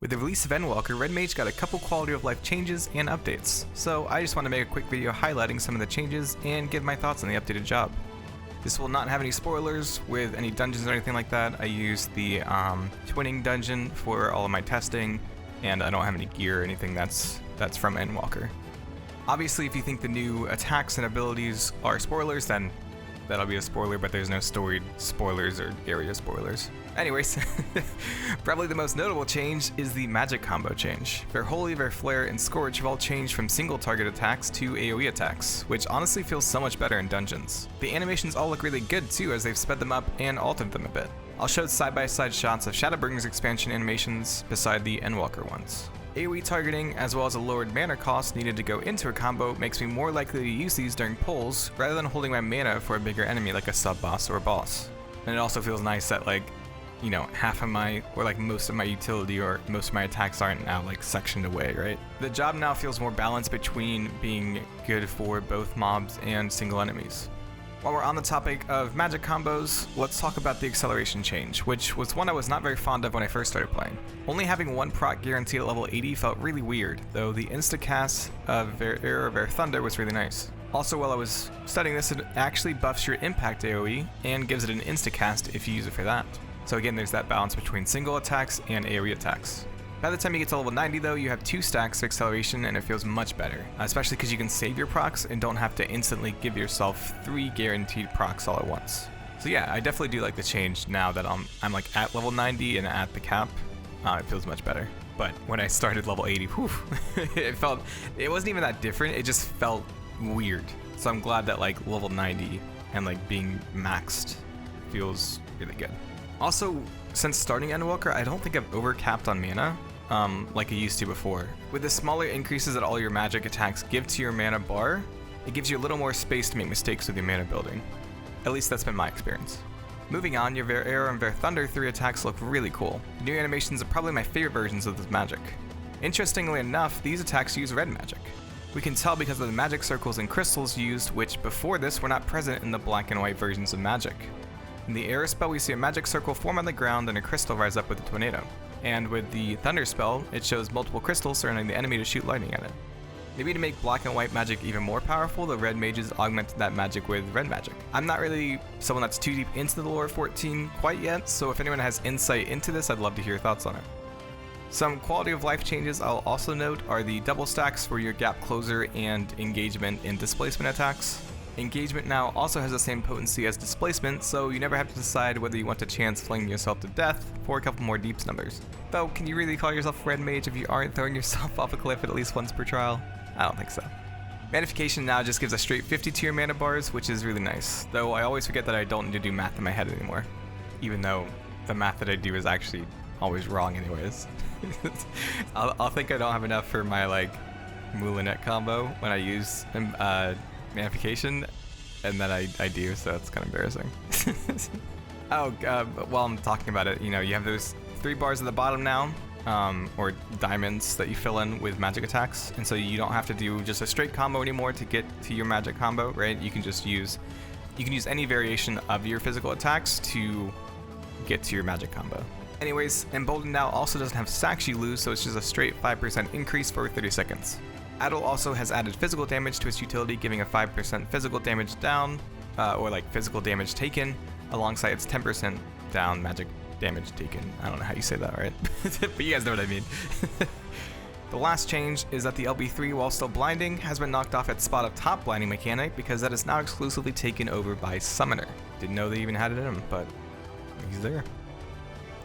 With the release of Endwalker, Red Mage got a couple quality of life changes and updates, so I just want to make a quick video highlighting some of the changes and give my thoughts on the updated job. This will not have any spoilers with any dungeons or anything like that. I used the twinning dungeon for all of my testing, and I don't have any gear or anything that's from Endwalker. Obviously, if you think the new attacks and abilities are spoilers, then that'll be a spoiler, but there's no story spoilers or area spoilers. Anyways, probably the most notable change is the magic combo change. Their Holy, their Flare, and Scourge have all changed from single target attacks to AoE attacks, which honestly feels so much better in dungeons. The animations all look really good too, as they've sped them up and altered them a bit. I'll show side-by-side shots of Shadowbringers expansion animations beside the Endwalker ones. AoE targeting, as well as a lowered mana cost needed to go into a combo, makes me more likely to use these during pulls, rather than holding my mana for a bigger enemy like a sub-boss or a boss. And it also feels nice that, like, you know, half of my, or like most of my utility or most of my attacks aren't now like sectioned away, right? The job now feels more balanced between being good for both mobs and single enemies. While we're on the topic of magic combos, let's talk about the acceleration change, which was one I was not very fond of when I first started playing. Only having one proc guaranteed at level 80 felt really weird, though the insta-cast of Their Thunder was really nice. Also, while I was studying this, it actually buffs your impact AoE and gives it an insta-cast if you use it for that. So again, there's that balance between single attacks and AoE attacks. By the time you get to level 90 though, you have 2 stacks of acceleration and it feels much better, especially because you can save your procs and don't have to instantly give yourself 3 guaranteed procs all at once. So yeah, I definitely do like the change now that I'm like at level 90 and at the cap. It feels much better. But when I started level 80, whew, it wasn't even that different, it just felt weird. So I'm glad that like level 90 and like being maxed feels really good. Also, since starting Endwalker, I don't think I've overcapped on mana, like I used to before. With the smaller increases that all your magic attacks give to your mana bar, it gives you a little more space to make mistakes with your mana building. At least that's been my experience. Moving on, your Ver and Ver Thunder 3 attacks look really cool. The new animations are probably my favorite versions of this magic. Interestingly enough, these attacks use red magic. We can tell because of the magic circles and crystals used, which before this were not present in the black and white versions of magic. In the Air spell, we see a magic circle form on the ground and a crystal rise up with a tornado. And with the Thunder spell, it shows multiple crystals surrounding the enemy to shoot lightning at it. Maybe to make black and white magic even more powerful, the red mages augmented that magic with red magic. I'm not really someone that's too deep into the lore of 14 quite yet, so if anyone has insight into this, I'd love to hear your thoughts on it. Some quality of life changes I'll also note are the double stacks for your gap closer and engagement and displacement attacks. Engagement now also has the same potency as displacement, so you never have to decide whether you want to chance flinging yourself to death for a couple more deeps numbers. Though, can you really call yourself Red Mage if you aren't throwing yourself off a cliff at least once per trial? I don't think so. Manification now just gives a straight 50 to your mana bars, which is really nice, though I always forget that I don't need to do math in my head anymore. Even though the math that I do is actually always wrong anyways. I'll think I don't have enough for my like Moulinet combo when I use Manification, and then I do, so it's kind of embarrassing. While I'm talking about it, you know, you have those 3 bars at the bottom now, or diamonds that you fill in with magic attacks, and so you don't have to do just a straight combo anymore to get to your magic combo, right? You can just use any variation of your physical attacks to get to your magic combo. Anyways, Emboldened now also doesn't have stacks you lose, so it's just a straight 5% increase for 30 seconds. Adel also has added physical damage to its utility, giving a 5% physical damage down, or like physical damage taken, alongside its 10% down magic damage taken. I don't know how you say that, right? But you guys know what I mean. The last change is that the LB3, while still blinding, has been knocked off its spot of top blinding mechanic because that is now exclusively taken over by Summoner. Didn't know they even had it in him, but he's there.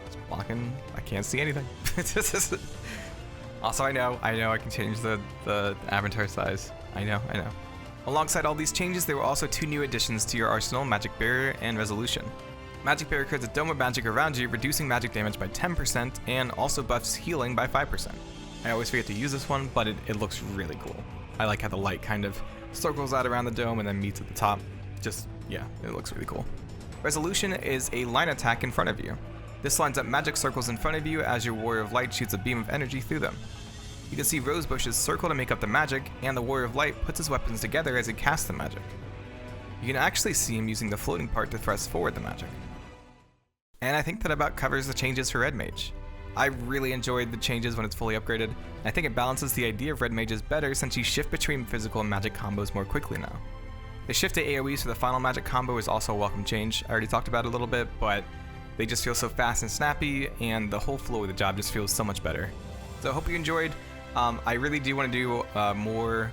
It's blocking. I can't see anything. Also, I know I can change the avatar size. I know. Alongside all these changes, there were also 2 new additions to your arsenal, Magic Barrier and Resolution. Magic Barrier creates a dome of magic around you, reducing magic damage by 10%, and also buffs healing by 5%. I always forget to use this one, but it looks really cool. I like how the light kind of circles out around the dome and then meets at the top. Yeah, it looks really cool. Resolution is a line attack in front of you. This lines up magic circles in front of you as your Warrior of Light shoots a beam of energy through them. You can see rose bushes circle to make up the magic, and the Warrior of Light puts his weapons together as he casts the magic. You can actually see him using the floating part to thrust forward the magic. And I think that about covers the changes for Red Mage. I really enjoyed the changes when it's fully upgraded. I think it balances the idea of red mages better since you shift between physical and magic combos more quickly now. The shift to AoEs for the final magic combo is also a welcome change. I already talked about it a little bit, but they just feel so fast and snappy, and the whole flow of the job just feels so much better. So I hope you enjoyed. I really do want to do more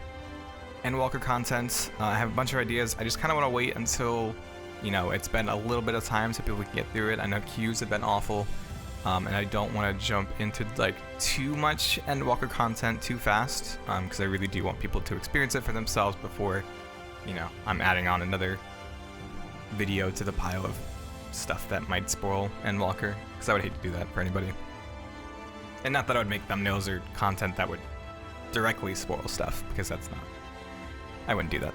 Endwalker content. I have a bunch of ideas. I just kind of want to wait until, you know, it's been a little bit of time so people can get through it. I know queues have been awful, and I don't want to jump into like too much Endwalker content too fast, because I really do want people to experience it for themselves before, you know, I'm adding on another video to the pile of stuff that might spoil Endwalker, because I would hate to do that for anybody. And not that I would make thumbnails or content that would directly spoil stuff, because that's not, I wouldn't do that.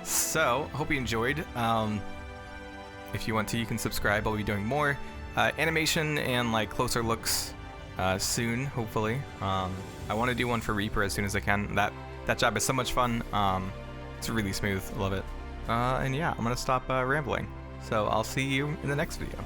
So, hope you enjoyed. If you want to, you can subscribe. I'll be doing more animation and like closer looks soon, hopefully. I want to do one for Reaper as soon as I can. That job is so much fun. It's really smooth. I love it. And yeah, I'm gonna stop rambling. So I'll see you in the next video.